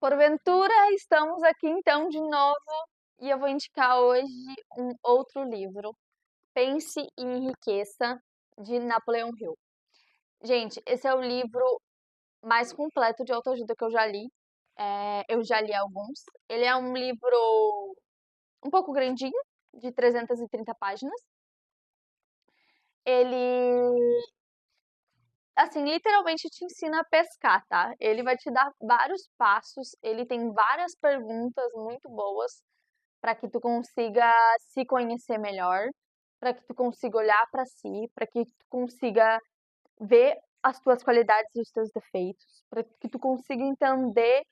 Porventura, estamos aqui então de novo e eu vou indicar hoje um outro livro, Pense e Enriqueça, de Napoleão Hill. Gente, esse é o livro mais completo de autoajuda que eu já li. Eu já li alguns. Ele é um livro um pouco grandinho, de 330 páginas. Ele, assim, literalmente te ensina a pescar, tá? Ele vai te dar vários passos, ele tem várias perguntas muito boas para que tu consiga se conhecer melhor, para que tu consiga olhar para si, para que tu consiga ver as tuas qualidades e os teus defeitos, para que tu consiga entender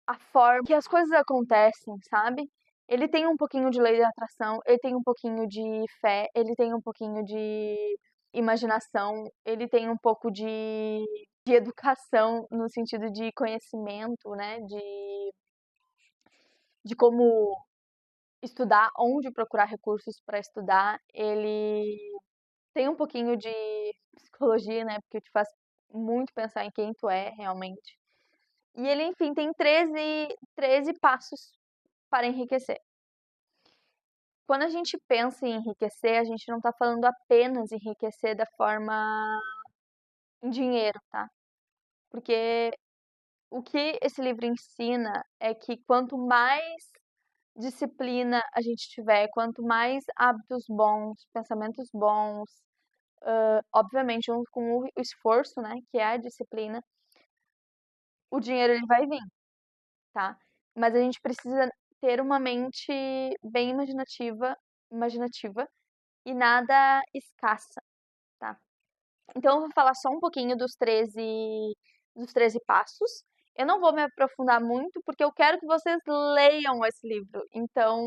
a forma que as coisas acontecem, sabe? Ele tem um pouquinho de lei da atração, ele tem um pouquinho de fé, ele tem um pouquinho de imaginação, ele tem um pouco de educação no sentido de conhecimento, né? De como estudar, onde procurar recursos para estudar. Ele tem um pouquinho de psicologia, né? Porque te faz muito pensar em quem tu é realmente. E ele, enfim, tem 13 passos para enriquecer. Quando a gente pensa em enriquecer, a gente não está falando apenas enriquecer da forma em dinheiro, tá? Porque o que esse livro ensina é que quanto mais disciplina a gente tiver, quanto mais hábitos bons, pensamentos bons, obviamente junto com o esforço, né, que é a disciplina, o dinheiro ele vai vir, tá? Mas a gente precisa ter uma mente bem imaginativa e nada escassa, tá? Então eu vou falar só um pouquinho dos treze passos. Eu não vou me aprofundar muito porque eu quero que vocês leiam esse livro. Então,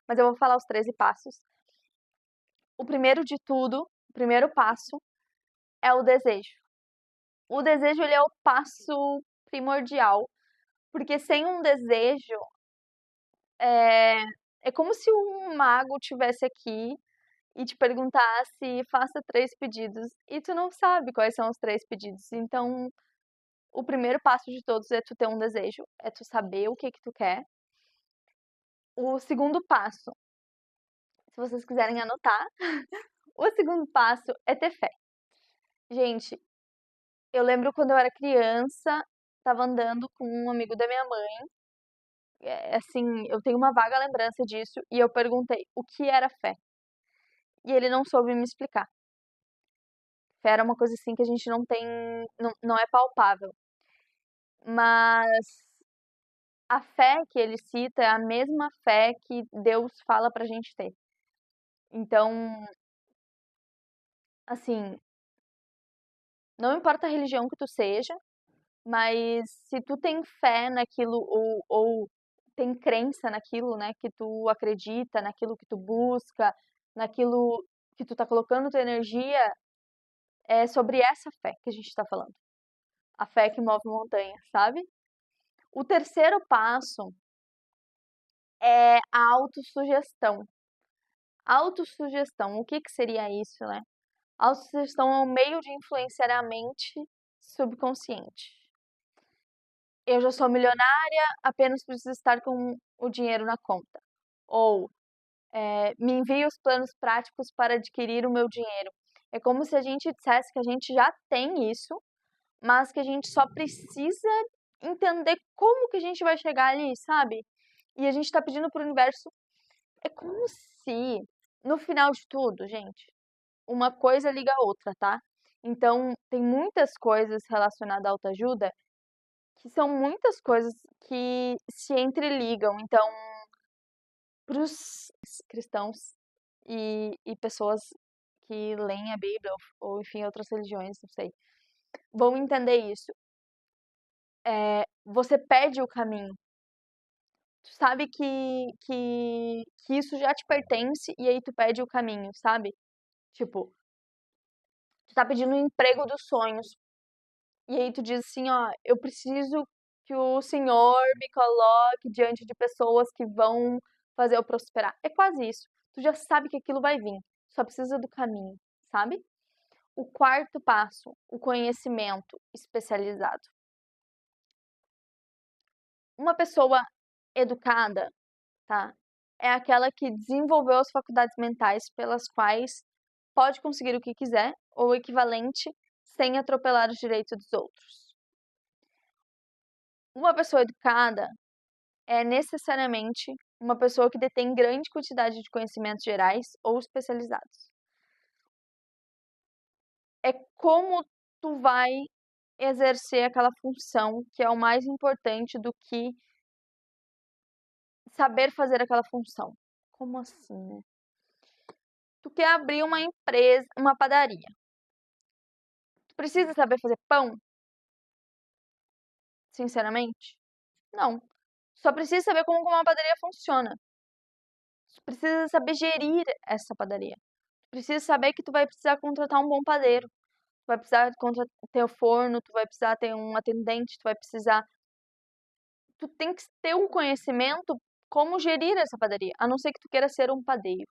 mas eu vou falar os 13 passos. O primeiro de tudo, o primeiro passo é o desejo. O desejo ele é o passo primordial, porque sem um desejo é, é como se um mago tivesse aqui e te perguntasse, faça 3 pedidos, e tu não sabe quais são os 3 pedidos. Então, o primeiro passo de todos é tu ter um desejo, é tu saber o que que tu quer. O segundo passo, se vocês quiserem anotar, o segundo passo é ter fé. Gente, eu lembro quando eu era criança, estava andando com um amigo da minha mãe, assim, eu tenho uma vaga lembrança disso, e eu perguntei o que era fé. E ele não soube me explicar. Fé era uma coisa assim que a gente não tem, não é palpável. Mas a fé que ele cita é a mesma fé que Deus fala pra gente ter. Então, assim, não importa a religião que tu seja, mas se tu tem fé naquilo ou tem crença naquilo, né, que tu acredita, naquilo que tu busca, naquilo que tu tá colocando tua energia, é sobre essa fé que a gente tá falando. A fé que move montanhas, sabe? O terceiro passo é a autossugestão. Autossugestão, o que que seria isso, né? Autossugestão é um meio de influenciar a mente subconsciente. Eu já sou milionária, apenas preciso estar com o dinheiro na conta. Ou me envie os planos práticos para adquirir o meu dinheiro. É como se a gente dissesse que a gente já tem isso, mas que a gente só precisa entender como que a gente vai chegar ali, sabe? E a gente está pedindo para o universo. É como se, no final de tudo, gente, uma coisa liga a outra, tá? Então, tem muitas coisas relacionadas à autoajuda que são muitas coisas que se entreligam. Então, para os cristãos e pessoas que leem a Bíblia ou, enfim, outras religiões, não sei, vão entender isso. Você perde o caminho. Tu sabe que isso já te pertence e aí tu perde o caminho, sabe? Tipo, tu tá pedindo um emprego dos sonhos. E aí tu diz assim, ó, eu preciso que o Senhor me coloque diante de pessoas que vão fazer eu prosperar. É quase isso. Tu já sabe que aquilo vai vir, só precisa do caminho, sabe? O quarto passo, o conhecimento especializado. Uma pessoa educada, tá? É aquela que desenvolveu as faculdades mentais pelas quais pode conseguir o que quiser, ou o equivalente, sem atropelar os direitos dos outros. Uma pessoa educada é necessariamente uma pessoa que detém grande quantidade de conhecimentos gerais ou especializados. É como tu vai exercer aquela função que é o mais importante do que saber fazer aquela função. Como assim, né? Tu quer abrir uma empresa, uma padaria. Tu precisa saber fazer pão? Sinceramente? Não. Só precisa saber como uma padaria funciona. Tu precisa saber gerir essa padaria. Tu precisa saber que tu vai precisar contratar um bom padeiro. Tu vai precisar ter o forno, tu vai precisar ter um atendente, tu vai precisar. Tu tem que ter um conhecimento como gerir essa padaria, a não ser que tu queira ser um padeiro.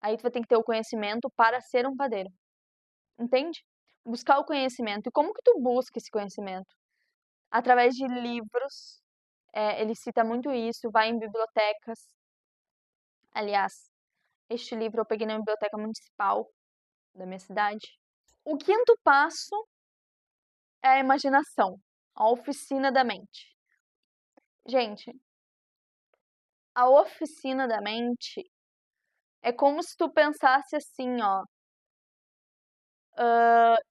Aí tu vai ter que ter o conhecimento para ser um padeiro. Entende? Buscar o conhecimento. E como que tu busca esse conhecimento? Através de livros. Ele cita muito isso, vai em bibliotecas. Aliás, este livro eu peguei na biblioteca municipal da minha cidade. O quinto passo é a imaginação, a oficina da mente. Gente, a oficina da mente é como se tu pensasse assim, ó.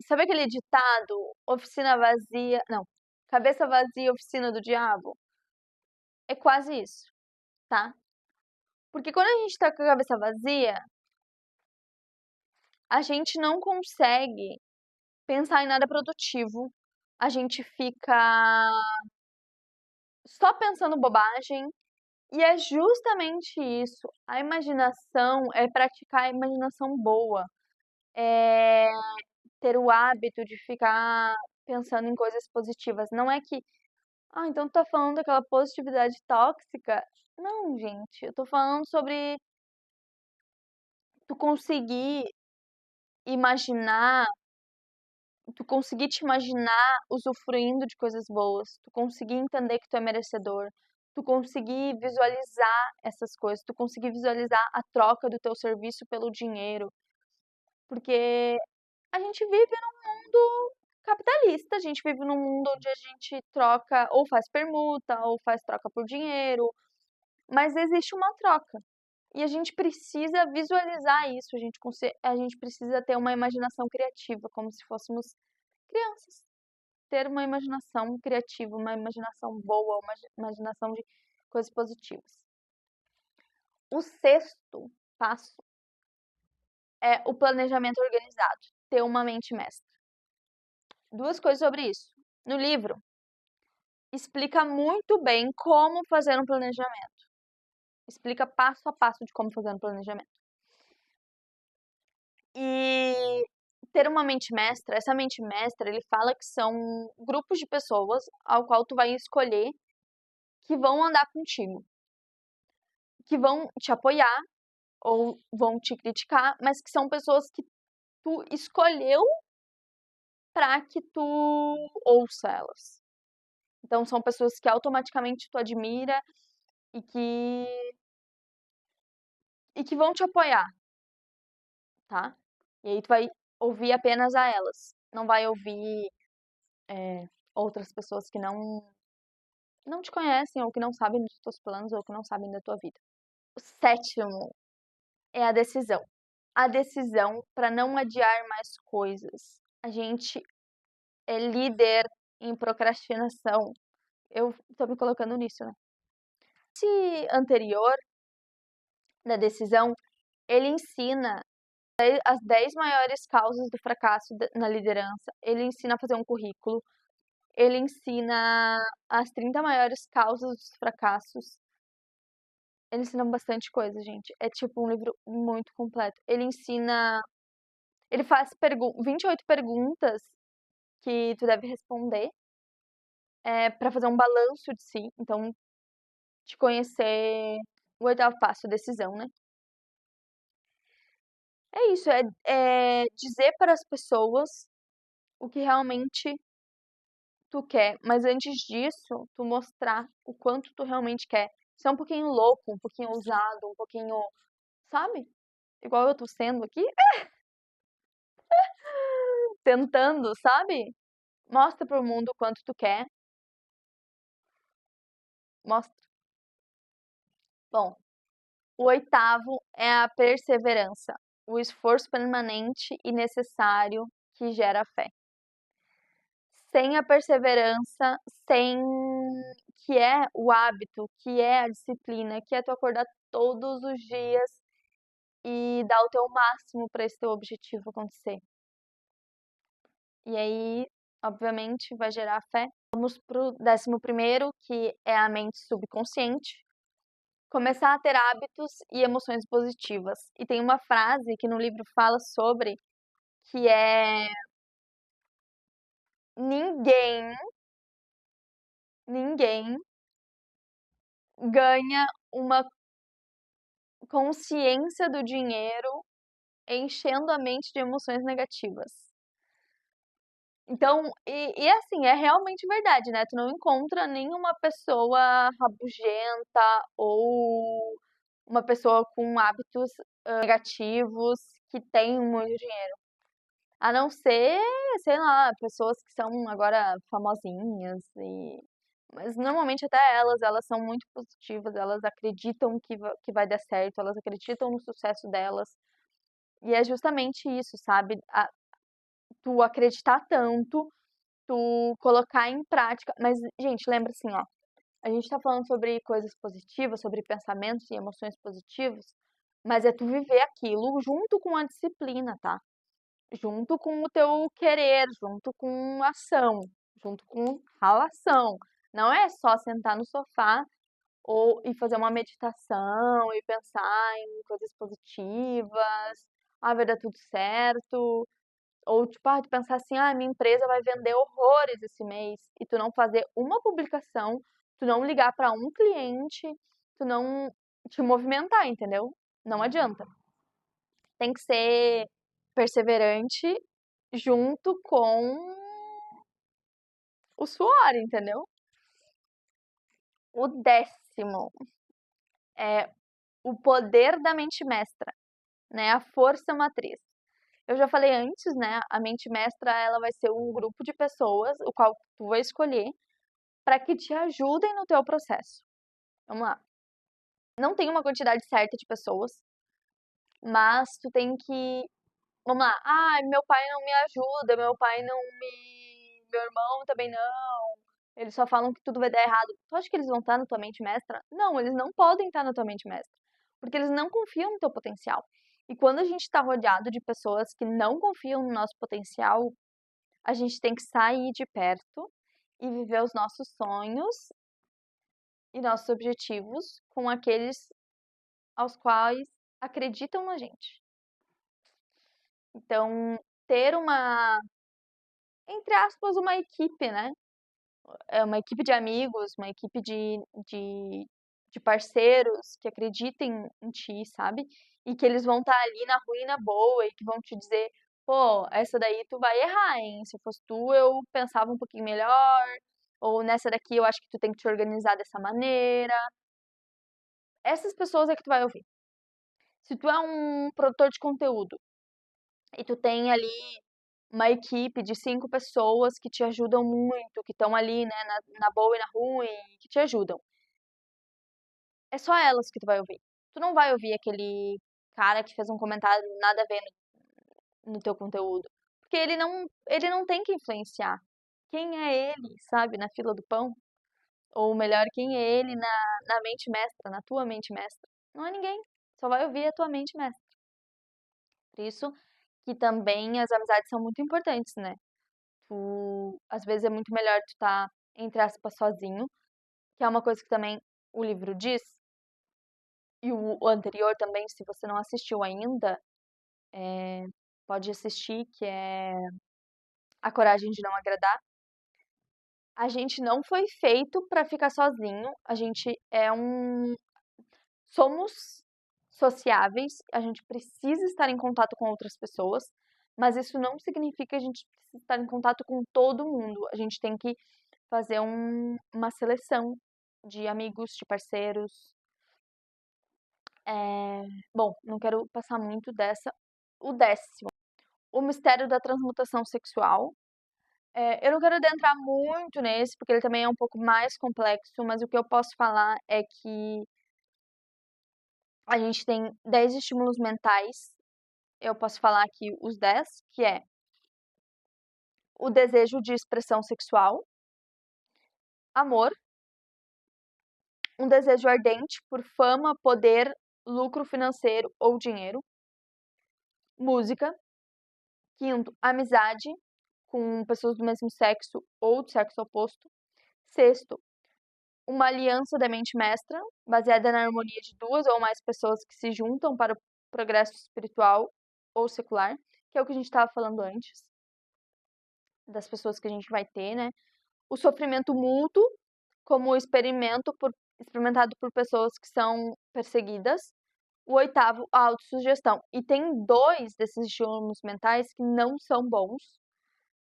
Sabe aquele ditado? Oficina vazia. Não. Cabeça vazia, oficina do diabo? É quase isso, tá? Porque quando a gente tá com a cabeça vazia, a gente não consegue pensar em nada produtivo. A gente fica só pensando bobagem. E é justamente isso. A imaginação é praticar a imaginação boa. É ter o hábito de ficar pensando em coisas positivas. Não é que, então tu tá falando daquela positividade tóxica. Não, gente, eu tô falando sobre tu conseguir imaginar, tu conseguir te imaginar usufruindo de coisas boas, tu conseguir entender que tu é merecedor, tu conseguir visualizar essas coisas, tu conseguir visualizar a troca do teu serviço pelo dinheiro, porque a gente vive num mundo capitalista, a gente vive num mundo onde a gente troca, ou faz permuta, ou faz troca por dinheiro, mas existe uma troca. E a gente precisa visualizar isso, a gente precisa ter uma imaginação criativa, como se fôssemos crianças. Ter uma imaginação criativa, uma imaginação boa, uma imaginação de coisas positivas. O sexto passo é o planejamento organizado, ter uma mente mestra. Duas coisas sobre isso. No livro, explica muito bem como fazer um planejamento. Explica passo a passo de como fazer um planejamento. E ter uma mente mestra, essa mente mestra, ele fala que são grupos de pessoas ao qual tu vai escolher que vão andar contigo, que vão te apoiar ou vão te criticar, mas que são pessoas que tu escolheu para que tu ouça elas. Então são pessoas que automaticamente tu admira e que vão te apoiar, tá? E aí tu vai ouvir apenas a elas, não vai ouvir outras pessoas que não te conhecem ou que não sabem dos teus planos ou que não sabem da tua vida. O sétimo é a decisão. A decisão para não adiar mais coisas. A gente é líder em procrastinação. Eu tô me colocando nisso, né? Esse anterior da decisão, ele ensina as 10 maiores causas do fracasso na liderança. Ele ensina a fazer um currículo. Ele ensina as 30 maiores causas dos fracassos. Ele ensina bastante coisa, gente. É tipo um livro muito completo. Ele ensina. Ele faz 28 perguntas que tu deve responder para fazer um balanço de si. Então, te conhecer o oitavo passo, decisão, né? É isso, é dizer para as pessoas o que realmente tu quer, mas antes disso, tu mostrar o quanto tu realmente quer. Ser um pouquinho louco, um pouquinho ousado, um pouquinho, sabe? Igual eu tô sendo aqui, tentando, sabe? Mostra pro mundo o quanto tu quer. Mostra. Bom, o oitavo é a perseverança, o esforço permanente e necessário que gera fé. Sem a perseverança, sem que é o hábito, que é a disciplina, que é tu acordar todos os dias e dar o teu máximo para esse teu objetivo acontecer. E aí, obviamente, vai gerar fé. Vamos pro 11º, que é a mente subconsciente. Começar a ter hábitos e emoções positivas. E tem uma frase que no livro fala sobre, que é: ninguém, ninguém ganha uma consciência do dinheiro enchendo a mente de emoções negativas. Então, assim, é realmente verdade, né? Tu não encontra nenhuma pessoa rabugenta ou uma pessoa com hábitos negativos que tem muito dinheiro. A não ser, sei lá, pessoas que são agora famosinhas e... Mas normalmente até elas são muito positivas, elas acreditam que vai dar certo, elas acreditam no sucesso delas. E é justamente isso, sabe? Tu acreditar tanto, tu colocar em prática. Mas, gente, lembra assim, ó. A gente tá falando sobre coisas positivas, sobre pensamentos e emoções positivos, mas é tu viver aquilo junto com a disciplina, tá? Junto com o teu querer, junto com ação, junto com ralação. Não é só sentar no sofá e fazer uma meditação e pensar em coisas positivas, vai dar tudo certo. Ou tipo, tu pensar assim, minha empresa vai vender horrores esse mês e tu não fazer uma publicação, tu não ligar para um cliente, tu não te movimentar, entendeu? Não adianta. Tem que ser perseverante junto com o suor, entendeu? O 10º é o poder da mente mestra, né? A força matriz. Eu já falei antes, né? A mente mestra, ela vai ser um grupo de pessoas, o qual tu vai escolher, para que te ajudem no teu processo. Vamos lá. Não tem uma quantidade certa de pessoas, mas tu tem que... Vamos lá. Meu pai não me ajuda, meu pai não me... Meu irmão também não. Eles só falam que tudo vai dar errado. Tu acha que eles vão estar na tua mente mestra? Não, eles não podem estar na tua mente mestra. Porque eles não confiam no teu potencial. E quando a gente está rodeado de pessoas que não confiam no nosso potencial, a gente tem que sair de perto e viver os nossos sonhos e nossos objetivos com aqueles aos quais acreditam na gente. Então, ter entre aspas, uma equipe, né? Uma equipe de amigos, uma equipe de parceiros que acreditem em ti, sabe? E que eles vão estar ali na ruim e na boa e que vão te dizer, pô, essa daí tu vai errar, hein? Se eu fosse tu, eu pensava um pouquinho melhor. Ou nessa daqui eu acho que tu tem que te organizar dessa maneira. Essas pessoas é que tu vai ouvir. Se tu é um produtor de conteúdo e tu tem ali uma equipe de 5 pessoas que te ajudam muito, que estão ali, né, na boa e na ruim, que te ajudam. É só elas que tu vai ouvir. Tu não vai ouvir aquele cara que fez um comentário nada a ver no teu conteúdo. Porque ele não tem que influenciar. Quem é ele, sabe, na fila do pão? Ou melhor, quem é ele na mente mestra, na tua mente mestra? Não é ninguém. Só vai ouvir a tua mente mestra. Por isso que também as amizades são muito importantes, né? Às vezes é muito melhor tu estar, entre aspas, sozinho, que é uma coisa que também o livro diz, e o anterior também, se você não assistiu ainda, pode assistir, que é A Coragem de Não Agradar. A gente não foi feito para ficar sozinho, a gente somos sociáveis, a gente precisa estar em contato com outras pessoas, Mas isso não significa que a gente precisa estar em contato com todo mundo. A gente tem que fazer uma seleção de amigos, de parceiros. Bom, não quero passar muito dessa. O 10º, o mistério da transmutação sexual. Eu não quero adentrar muito nesse, porque ele também é um pouco mais complexo, mas o que eu posso falar é que a gente tem 10 estímulos mentais. Eu posso falar aqui os 10, que é o desejo de expressão sexual, amor, um desejo ardente por fama, poder, lucro financeiro ou dinheiro, música, quinto, amizade com pessoas do mesmo sexo ou do sexo oposto, sexto, uma aliança da mente mestra, baseada na harmonia de duas ou mais pessoas que se juntam para o progresso espiritual ou secular, que é o que a gente estava falando antes, das pessoas que a gente vai ter, né? O sofrimento mútuo, como experimentado por pessoas que são perseguidas. O 8º, a autossugestão. E tem 2 desses estímulos mentais que não são bons.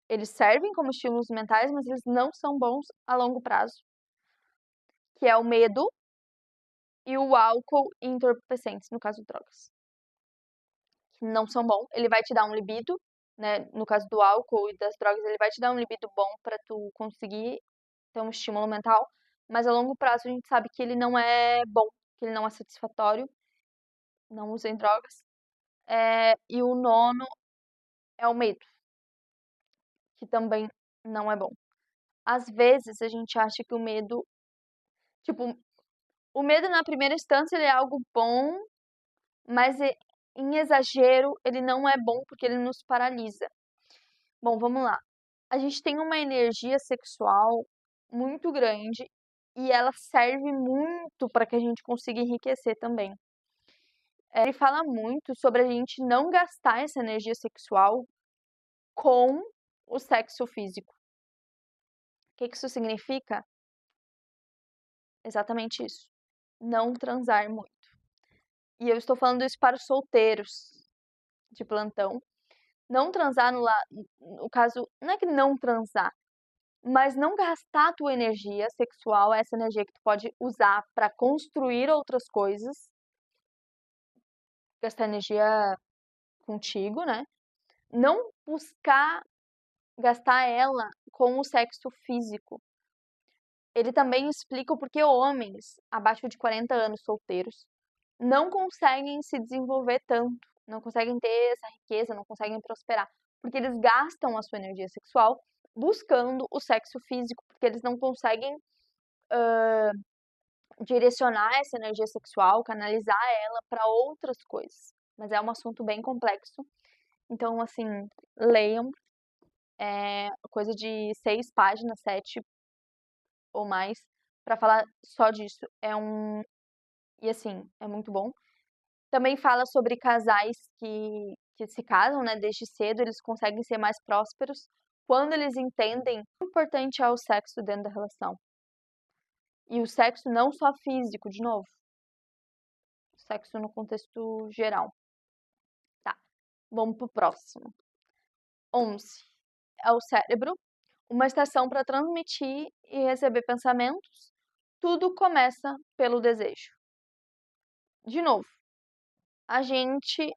Eles servem como estímulos mentais, mas eles não são bons a longo prazo. Que é o medo e o álcool e entorpecentes, no caso drogas. Que não são bons. Ele vai te dar um libido, né? No caso do álcool e das drogas, ele vai te dar um libido bom para tu conseguir ter um estímulo mental, mas a longo prazo a gente sabe que ele não é bom, que ele não é satisfatório. Não usem drogas. E o 9º é o medo, que também não é bom. Às vezes a gente acha que o medo, tipo, o medo na primeira instância ele é algo bom, mas em exagero ele não é bom porque ele nos paralisa. Bom, vamos lá. A gente tem uma energia sexual muito grande e ela serve muito para que a gente consiga enriquecer também. Ele fala muito sobre a gente não gastar essa energia sexual com o sexo físico. O que isso significa? Exatamente isso. Não transar muito. E eu estou falando isso para os solteiros de plantão. Não transar no caso, não é que não transar, mas não gastar a tua energia sexual, essa energia que tu pode usar para construir outras coisas, gastar energia contigo, né? Não buscar gastar ela com o sexo físico. Ele também explica o porquê homens abaixo de 40 anos solteiros não conseguem se desenvolver tanto, não conseguem ter essa riqueza, não conseguem prosperar, porque eles gastam a sua energia sexual buscando o sexo físico, porque eles não conseguem direcionar essa energia sexual, canalizar ela para outras coisas. Mas é um assunto bem complexo. Então, assim, leiam. Coisa de 6 páginas, 7 ou mais, para falar só disso. E assim, é muito bom. Também fala sobre casais que se casam, né, desde cedo, eles conseguem ser mais prósperos quando eles entendem o importante é o sexo dentro da relação. E o sexo não só físico, de novo. O sexo no contexto geral. Tá, vamos pro próximo. 11. É o cérebro, uma estação para transmitir e receber pensamentos. Tudo começa pelo desejo. De novo, a gente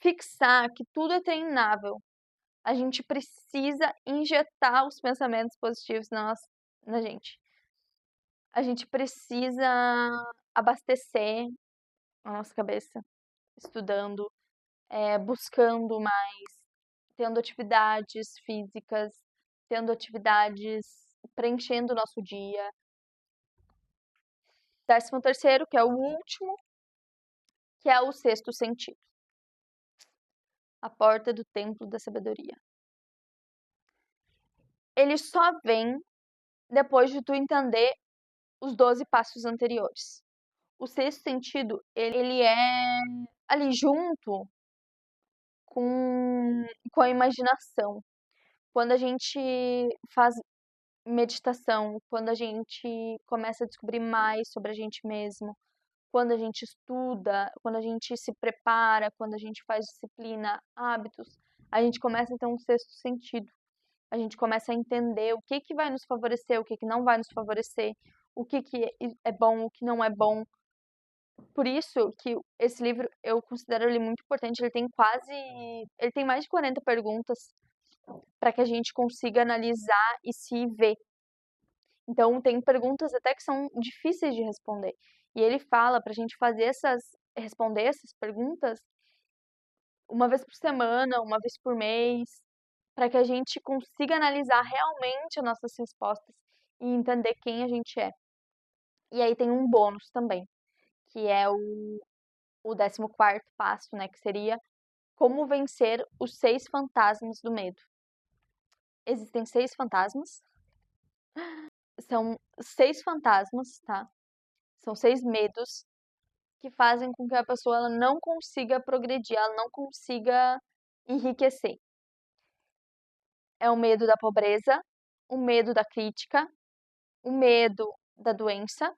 fixar que tudo é treinável. A gente precisa injetar os pensamentos positivos na gente. A gente precisa abastecer a nossa cabeça, estudando, buscando mais, tendo atividades físicas, tendo atividades preenchendo o nosso dia. 13º, que é o último, que é o sexto sentido. A porta do templo da sabedoria. Ele só vem depois de tu entender os 12 passos anteriores. O sexto sentido, ele é ali junto com a imaginação. Quando a gente faz meditação, quando a gente começa a descobrir mais sobre a gente mesmo, quando a gente estuda, quando a gente se prepara, quando a gente faz disciplina, hábitos, a gente começa a ter um sexto sentido. A gente começa a entender o que que vai nos favorecer, o que que não vai nos favorecer, o que que é bom, o que não é bom. Por isso que esse livro eu considero ele muito importante. Ele tem mais de 40 perguntas para que a gente consiga analisar e se ver. Então, tem perguntas até que são difíceis de responder. E ele fala para a gente responder essas perguntas uma vez por semana, uma vez por mês, para que a gente consiga analisar realmente as nossas respostas e entender quem a gente é. E aí tem um bônus também, que é o 14º passo, né, que seria como vencer os 6 fantasmas do medo. Existem 6 fantasmas. São 6 fantasmas, tá? São 6 medos que fazem com que a pessoa ela não consiga progredir, ela não consiga enriquecer. É o medo da pobreza, o medo da crítica, o medo da doença.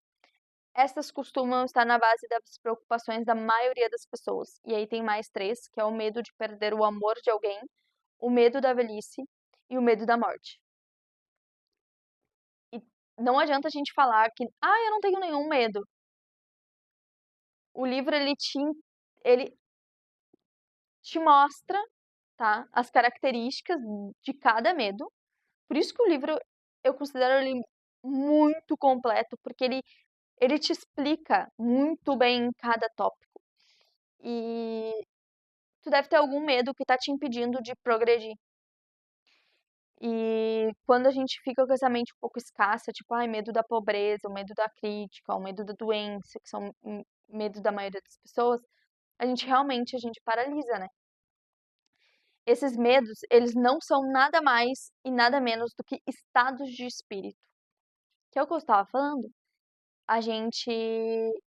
Essas costumam estar na base das preocupações da maioria das pessoas. E aí tem mais 3, que é o medo de perder o amor de alguém, o medo da velhice e o medo da morte. E não adianta a gente falar que, eu não tenho nenhum medo. O livro ele te mostra, tá, as características de cada medo. Por isso que o livro eu considero ele muito completo, porque ele te explica muito bem cada tópico. E tu deve ter algum medo que tá te impedindo de progredir. E quando a gente fica com essa mente um pouco escassa, tipo, medo da pobreza, o medo da crítica, o medo da doença, que são medo da maioria das pessoas, a gente paralisa, né? Esses medos, eles não são nada mais e nada menos do que estados de espírito. Que é o que eu estava falando. A gente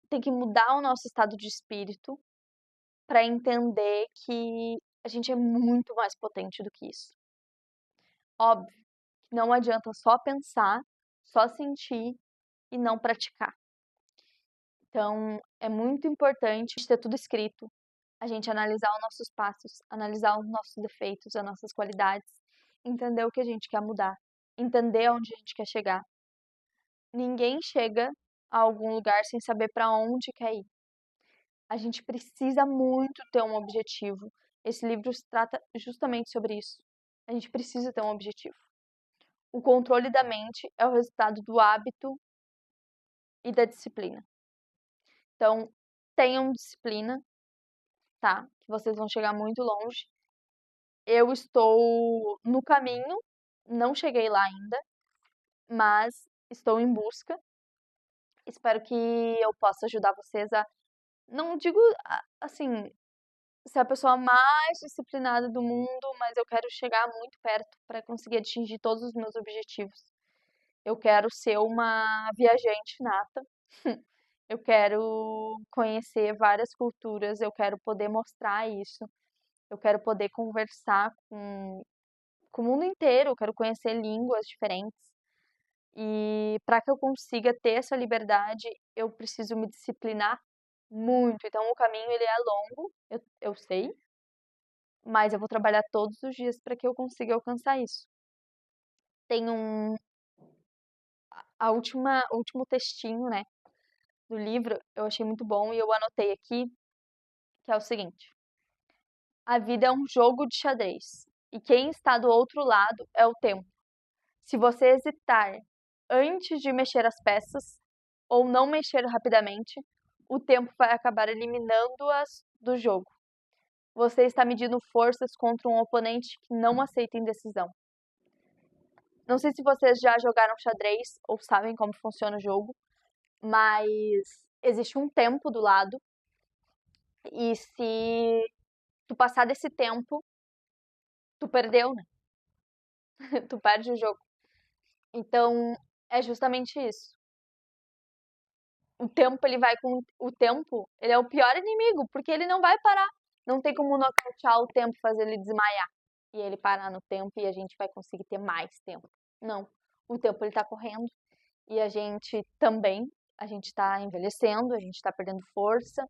tem que mudar o nosso estado de espírito para entender que a gente é muito mais potente do que isso. Óbvio que não adianta só pensar, só sentir e não praticar. Então, é muito importante ter tudo escrito, a gente analisar os nossos passos, analisar os nossos defeitos, as nossas qualidades, entender o que a gente quer mudar, entender onde a gente quer chegar. Ninguém chega a algum lugar sem saber para onde quer ir. A gente precisa muito ter um objetivo. Esse livro trata justamente sobre isso. A gente precisa ter um objetivo. O controle da mente é o resultado do hábito e da disciplina. Então, tenham disciplina, tá? Que vocês vão chegar muito longe. Eu estou no caminho, não cheguei lá ainda, mas estou em busca. Espero que eu possa ajudar vocês a, não digo assim, ser a pessoa mais disciplinada do mundo, mas eu quero chegar muito perto para conseguir atingir todos os meus objetivos. Eu quero ser uma viajante nata. Eu quero conhecer várias culturas, eu quero poder mostrar isso. Eu quero poder conversar com o mundo inteiro, eu quero conhecer línguas diferentes. E para que eu consiga ter essa liberdade, eu preciso me disciplinar muito. Então o caminho ele é longo, eu sei, mas eu vou trabalhar todos os dias para que eu consiga alcançar isso. Tem o último textinho, né, do livro, eu achei muito bom e eu anotei aqui, que é o seguinte: a vida é um jogo de xadrez e quem está do outro lado é o tempo. Se você hesitar antes de mexer as peças ou não mexer rapidamente, o tempo vai acabar eliminando-as do jogo. Você está medindo forças contra um oponente que não aceita indecisão. Não sei se vocês já jogaram xadrez ou sabem como funciona o jogo, mas existe um tempo do lado e se tu passar desse tempo, tu perdeu, né? Tu perde o jogo. Então, é justamente isso. O tempo, ele é o pior inimigo, porque ele não vai parar. Não tem como nocautear o tempo, fazer ele desmaiar e ele parar no tempo e a gente vai conseguir ter mais tempo. Não. O tempo ele tá correndo e a gente também. a gente está envelhecendo, a gente está perdendo força.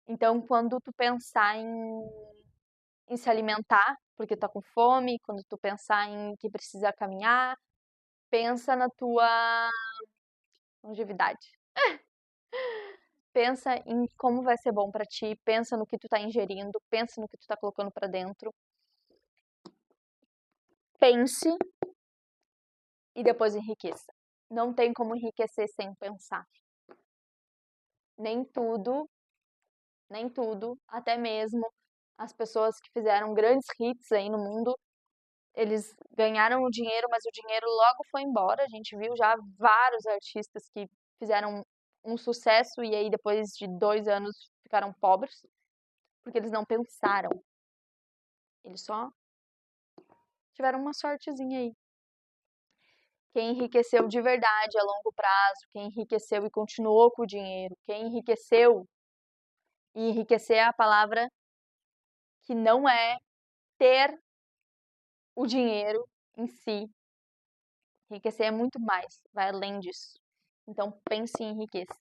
Então, quando tu pensar em se alimentar, porque tá com fome, quando tu pensar em que precisa caminhar, pensa na tua longevidade. Pensa em como vai ser bom pra ti, pensa no que tu tá ingerindo, pensa no que tu tá colocando pra dentro. Pense e depois enriqueça. Não tem como enriquecer sem pensar. Nem tudo, nem tudo, até mesmo as pessoas que fizeram grandes hits aí no mundo, eles ganharam o dinheiro, mas o dinheiro logo foi embora. A gente viu já vários artistas que fizeram um sucesso e aí depois de 2 anos ficaram pobres, porque eles não pensaram. Eles só tiveram uma sortezinha aí. Quem enriqueceu de verdade a longo prazo, quem enriqueceu e continuou com o dinheiro, quem enriqueceu, e enriquecer é a palavra que não é ter o dinheiro em si. Enriquecer é muito mais, vai além disso. Então pense em enriqueça.